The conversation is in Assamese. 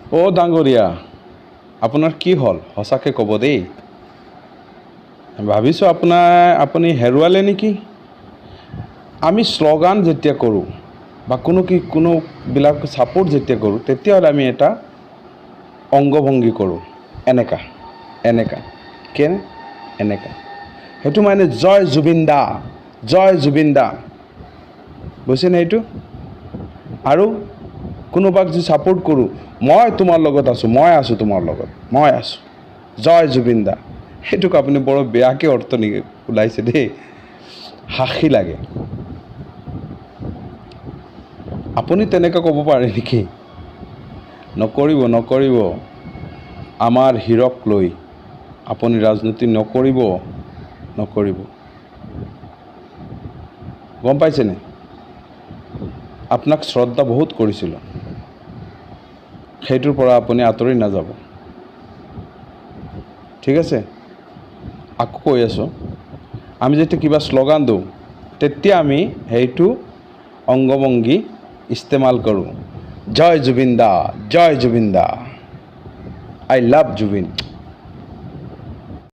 অ' ডাঙৰীয়া, আপোনাৰ কি হ'ল সঁচাকৈ ক'ব দেই। ভাবিছোঁ আপুনি হেৰুৱালে নেকি। আমি শ্লোগান যেতিয়া কৰোঁ বা কোনোবিলাক ছাপোৰ্ট যেতিয়া কৰোঁ, তেতিয়াহ'লে আমি এটা অংগভংগী কৰোঁ, এনেকা এনেকা। সেইটো মানে জয় জুবিন দা, জয় জুবিন দা, বুজিছেনে এইটো? আৰু কোনোবাক যদি ছাপোৰ্ট কৰোঁ, মই তোমাৰ লগত আছোঁ, মই আছোঁ তোমাৰ লগত, মই আছোঁ, জয় জুবিন দা। সেইটোক আপুনি বৰ বেয়াকৈ অৰ্থ ওলাইছে দেই, হাঁহি লাগে। আপুনি তেনেকৈ ক'ব পাৰে নেকি? নকৰিব। আমাৰ হীৰক লৈ আপুনি ৰাজনীতি নকৰিব। গম পাইছেনে? আপোনাক শ্ৰদ্ধা বহুত কৰিছিলোঁ, সেইটোৰ পৰা আপুনি আঁতৰি নাযাব, ঠিক আছে? আকৌ কৈ আছোঁ, আমি যেতিয়া কিবা শ্লোগান দিওঁ, তেতিয়া আমি সেইটো অংগভংগী ইস্তেমাল কৰোঁ। জয় জুবিন দা, জয় জুবিন দা, আই লাভ জুবিন।